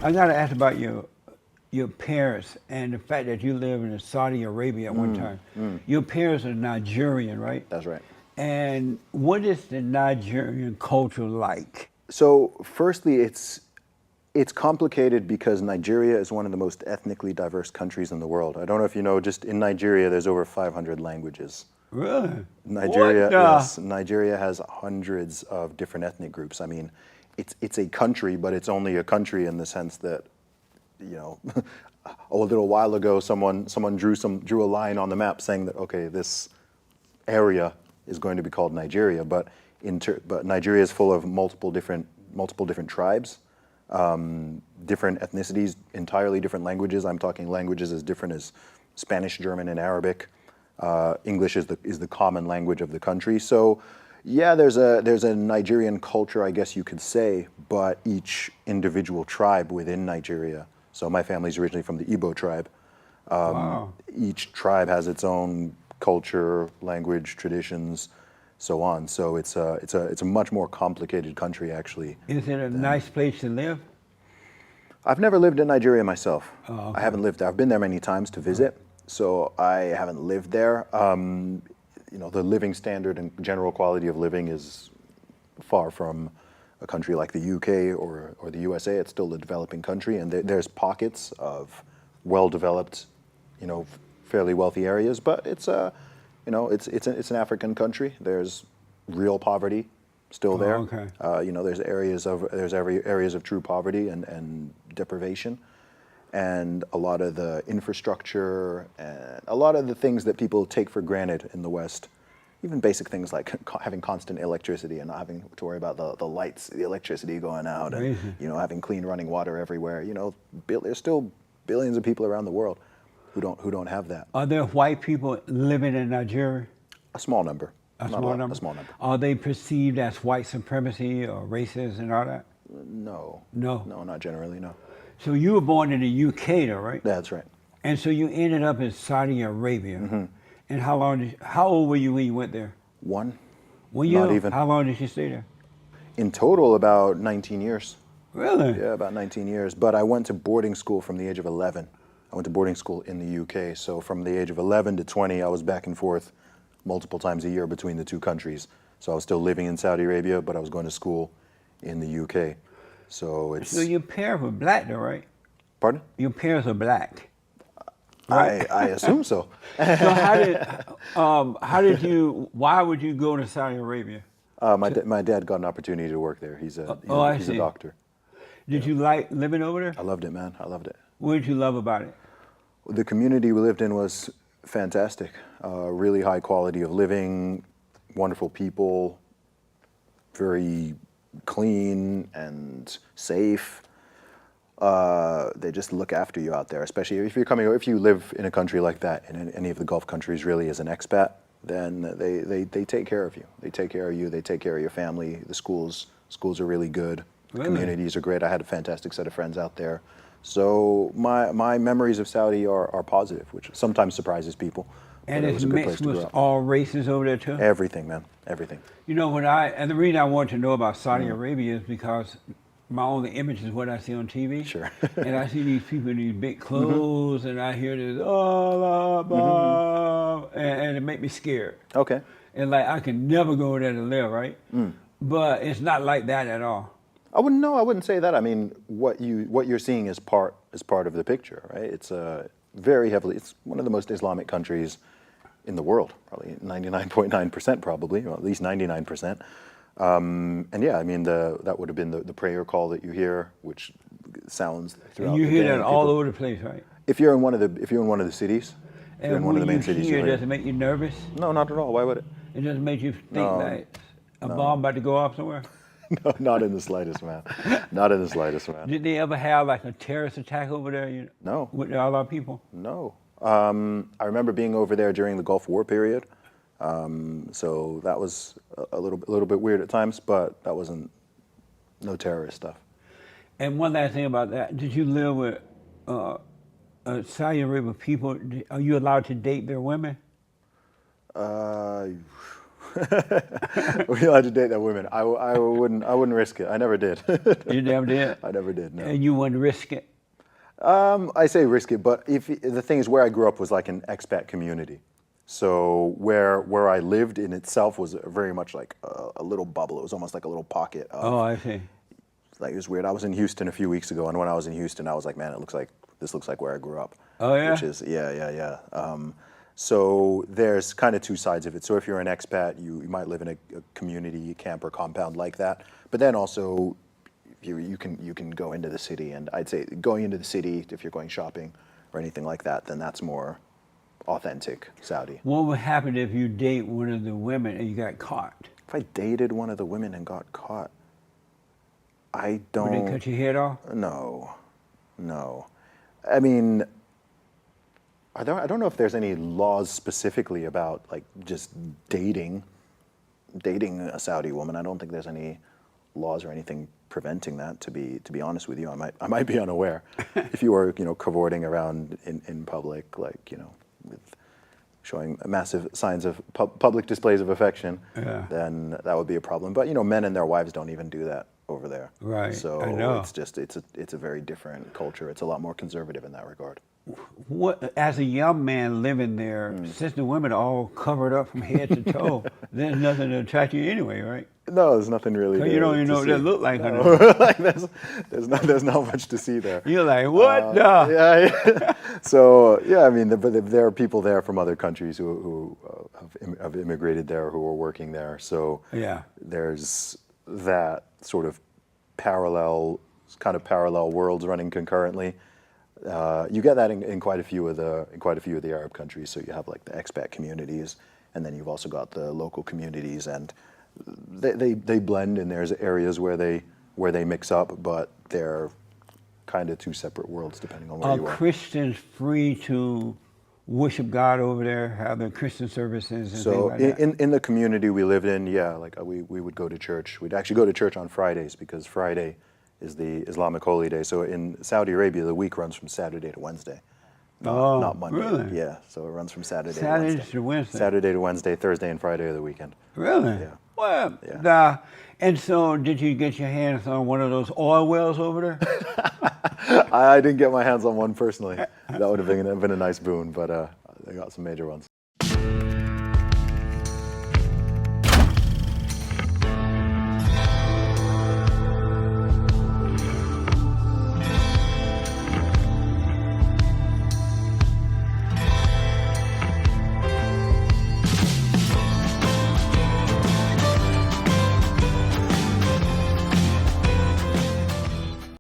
I got to ask about your parents and the fact that you live in Saudi Arabia at one time. Your parents are Nigerian, right? That's right. And what is the Nigerian culture like? So, firstly, it's complicated because Nigeria is one of the most ethnically diverse countries in the world. I don't know if you know, just in Nigeria, there's over 500 languages. Really? Nigeria, What the? yes, Nigeria has hundreds of different ethnic groups. I mean, it's a country, but it's only a country in the sense that, you know, a little while ago, someone drew a line on the map saying that, okay, this area is going to be called Nigeria, but but Nigeria is full of multiple different tribes, different ethnicities, entirely different languages. I'm talking languages as different as Spanish, German, and Arabic. English is the common language of the country. So, yeah, there's a Nigerian culture, I guess you could say, but each individual tribe within Nigeria. So my family's originally from the Igbo tribe. Wow. Each tribe has its own culture, language, traditions, so on. So it's a much more complicated country, actually. Is it a nice place to live? I've never lived in Nigeria myself. Oh, okay. I haven't lived there. I've been there many times to visit, so I haven't lived there. You know, the living standard and general quality of living is far from a country like the UK or the USA. It's still a developing country, and there's pockets of well-developed, you know, fairly wealthy areas. But it's you know, it's an African country. There's real poverty still there. Oh, okay. You know, there's areas of true poverty and deprivation, and a lot of the infrastructure and a lot of the things that people take for granted in the West, even basic things like having constant electricity and not having to worry about the lights, the electricity going out, and you know, having clean running water everywhere. You know, there's still billions of people around the world who don't have that. Are there white people living in Nigeria? A small number. A Not small lot, number? A small number. Are they perceived as white supremacy or racist and all that? No. No. No, not generally. No. So you were born in the UK, though, right? That's right. And so you ended up in Saudi Arabia. And how old were you when you went there? One. Were you? Not even. How long did you stay there? In total, about 19 years. Really? Yeah, about 19 years. But I went to boarding school from the age of 11. I went to boarding school in the UK. So from the age of 11 to 20, I was back and forth multiple times a year between the two countries. So I was still living in Saudi Arabia, but I was going to school in the UK. So it's... So your parents were black, though, right? Pardon? Your parents are black. Right? I assume so. So why would you go to Saudi Arabia? My dad got an opportunity to work there. He's a doctor. Did you like living over there? I loved it, man. I loved it. What did you love about it? The community we lived in was fantastic. Really high quality of living, wonderful people, very clean and safe. They just look after you out there, especially if you live in a country like that, in any of the Gulf countries really as an expat, then they take care of you. They take care of you, they take care of your family. The schools are really good. Really? Communities are great. I had a fantastic set of friends out there. So my memories of Saudi are positive, which sometimes surprises people. And it's mixed with all races over there too? Everything, man, everything. You know, and the reason I want to know about Saudi Arabia is because my only image is what I see on TV. Sure. And I see these people in these big clothes, and I hear this, oh, blah, blah, and it makes me scared. Okay. And like, I can never go there to live, right? But it's not like that at all. I wouldn't say that. I mean, what you're seeing is part of the picture, right? It's it's one of the most Islamic countries in the world, probably 99.9% probably, or at least 99%. And yeah, I mean, that would have been the prayer call that you hear, which sounds throughout. You the hear day. that all over the place, right? If you're in one of the cities, if you're in one of the main cities, you hear. Does it make you nervous? No, not at all. Why would it? It doesn't make you think that a bomb about to go off somewhere? No, not in the slightest, man. Not in the slightest, man. Did they ever have like a terrorist attack over there? No. With all our people? No. I remember being over there during the Gulf War period. So that was a little bit weird at times, but that wasn't no terrorist stuff. And one last thing about that, did you live with Saudi Arabia people? Are you allowed to date their women? Were you allowed to date that women? I wouldn't risk it. I never did. You never did? I never did, no. And you wouldn't risk it? I say risk it, but if the thing is, where I grew up was like an expat community. So where I lived in itself was very much like a little bubble. It was almost like a little pocket of, Oh, I see. like, it was weird. I was in Houston a few weeks ago, and when I was in Houston, I was like, man, this looks like where I grew up. Oh, yeah? Which is, yeah. So there's kind of two sides of it. So if you're an expat, you might live in a community camp or compound like that. But then also, you can go into the city, and I'd say going into the city, if you're going shopping or anything like that, then that's more authentic Saudi. What would happen if you date one of the women and you got caught? If I dated one of the women and got caught, I don't. Would they cut your head off? No. I mean, I don't know if there's any laws specifically about like just dating a Saudi woman. I don't think there's any laws or anything preventing that. To be honest with you, I might be unaware. If you were cavorting around in public, like with showing massive signs of public displays of affection, Yeah. then that would be a problem. But men and their wives don't even do that over there. Right, So I know. it's a very different culture. It's a lot more conservative in that regard. What, as a young man living there, since the women are all covered up from head to toe, there's nothing to attract you anyway, right? No, there's nothing really. So you don't even know what see. they look like. No. Like there's not much to see there. You're like, what the? Yeah. So I mean, but there are people there from other countries who have immigrated there, who are working there. So Yeah. there's that sort of parallel worlds running concurrently. You get that in quite a few of the Arab countries. So you have like the expat communities, and then you've also got the local communities, and they blend, and there's areas where they mix up, but they're kind of two separate worlds depending on where you are. Are Christians free to worship God over there, have their Christian services and So things like that? in the community we lived in, yeah, like we would go to church. We'd actually go to church on Fridays because Friday is the Islamic holy day. So in Saudi Arabia, the week runs from Saturday to Wednesday. Not Monday. Really? Yeah, so it runs from Saturday to Wednesday. Saturday to Wednesday, Thursday and Friday are the weekend. Really? Yeah. Well, Yeah. and so did you get your hands on one of those oil wells over there? I didn't get my hands on one personally. That would have been a nice boon, but I got some major ones.